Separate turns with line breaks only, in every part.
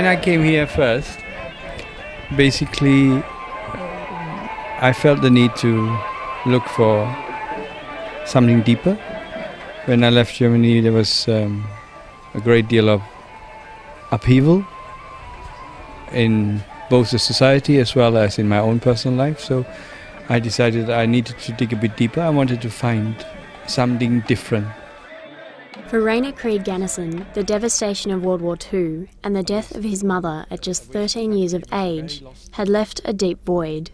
I came here first, basically I felt the need to look for something deeper. When I left Germany, there was a great deal of upheaval in both the society as well as in my own personal life. So I decided I needed to dig a bit deeper. I wanted to find something different.
For Rainer Krieg Ganesan, the devastation of World War II and the death of his mother at just 13 years of age had left a deep void.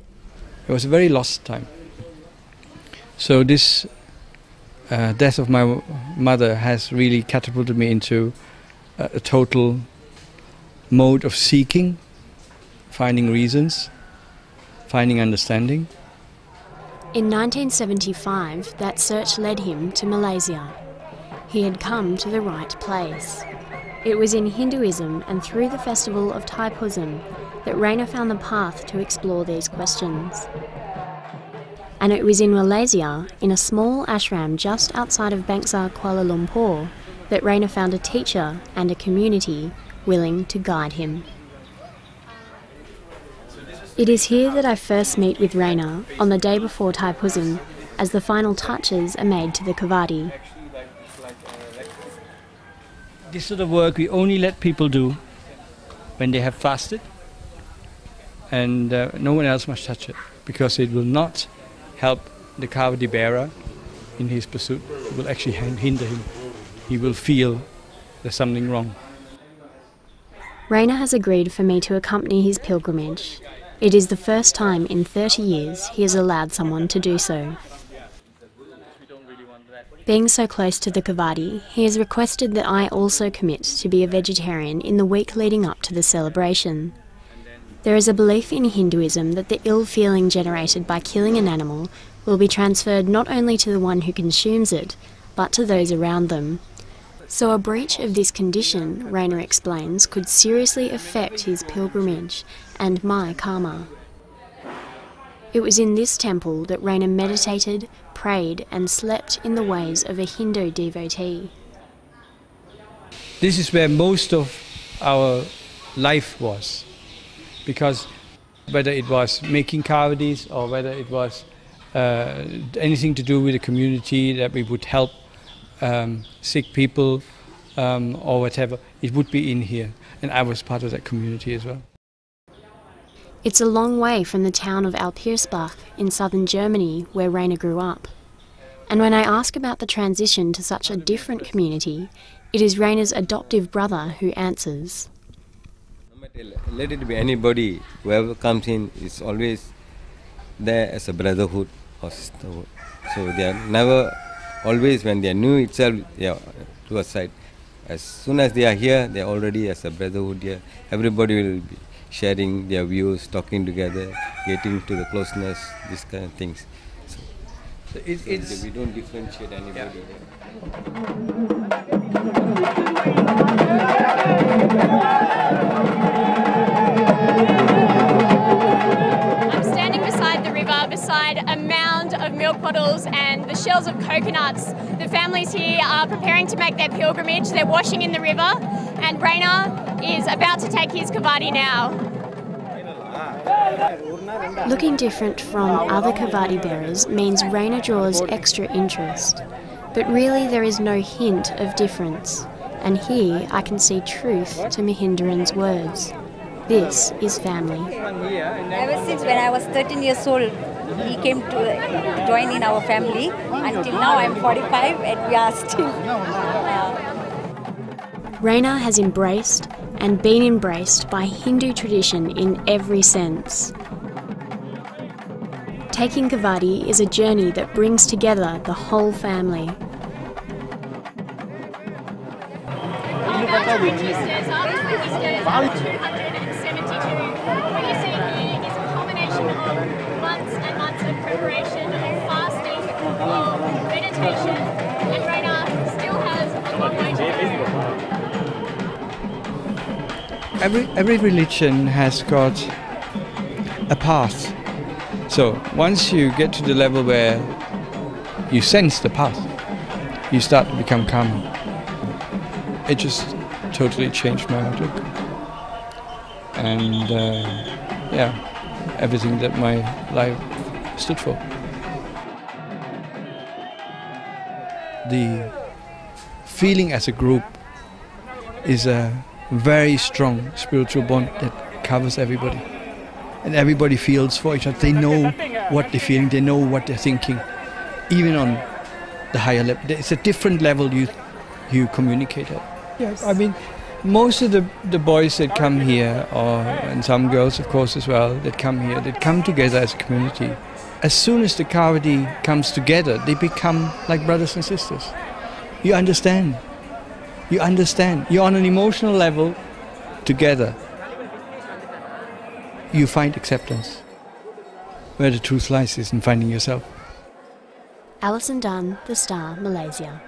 It was a very lost time. So this death of my mother has really catapulted me into a total mode of seeking, finding reasons, finding understanding.
In 1975, that search led him to Malaysia. He had come to the right place. It was in Hinduism and through the festival of Thaipusam that Rainer found the path to explore these questions. And it was in Malaysia, in a small ashram just outside of Bangsar, Kuala Lumpur, that Rainer found a teacher and a community willing to guide him. It is here that I first meet with Rainer on the day before Thaipusam, as the final touches are made to the kavadi.
This sort of work we only let people do when they have fasted, and no one else must touch it, because it will not help the kavadi bearer in his pursuit. It will actually hinder him. He will feel there's something wrong.
Rainer has agreed for me to accompany his pilgrimage. It is the first time in 30 years he has allowed someone to do so. Being so close to the kavadi, he has requested that I also commit to be a vegetarian in the week leading up to the celebration. There is a belief in Hinduism that the ill feeling generated by killing an animal will be transferred not only to the one who consumes it, but to those around them. So a breach of this condition, Rainer explains, could seriously affect his pilgrimage and my karma. It was in this temple that Rainer meditated, prayed and slept in the ways of a Hindu devotee.
This is where most of our life was, because whether it was making kavadis or whether it was anything to do with the community, that we would help sick people or whatever, it would be in here, and I was part of that community as well.
It's a long way from the town of Alpirsbach in southern Germany where Rainer grew up. And when I ask about the transition to such a different community, it is Rainer's adoptive brother who answers.
Let it be anybody, whoever comes in is always there as a brotherhood or sisterhood. So they are never, always when they are new itself, they are to a side. As soon as they are here, they are already as a brotherhood here. Everybody will be sharing their views, talking together, getting to the closeness, these kind of things. So we don't differentiate anybody.
I'm standing beside the river, beside a mound of milk bottles and the shells of coconuts. The families here are preparing to make their pilgrimage. They're washing in the river, and Rainer is about to take his kavadi now.
Looking different from other kavadi bearers means Rainer draws extra interest. But really there is no hint of difference. And here I can see truth to Mahindran's words. This is family.
Ever since when I was 13 years old, he came to join in our family. Until now I'm 45 and we are still...
Rainer has embraced and been embraced by Hindu tradition in every sense. Taking kavadi is a journey that brings together the whole family.
Every religion has got a path. So once you get to the level where you sense the path, you start to become calmer. It just totally changed my outlook. and everything that my life stood for. The feeling as a group is a very strong spiritual bond that covers everybody. And everybody feels for each other. They know what they're feeling, they know what they're thinking. Even on the higher level, it's a different level you communicate at. Yeah, I mean, most of the boys that come here, and some girls of course as well, that come here, that come together as a community. As soon as the kavadi comes together, they become like brothers and sisters. You understand. You understand. You're on an emotional level together. You find acceptance. Where the truth lies is in finding yourself.
Alison Dunn, The Star, Malaysia.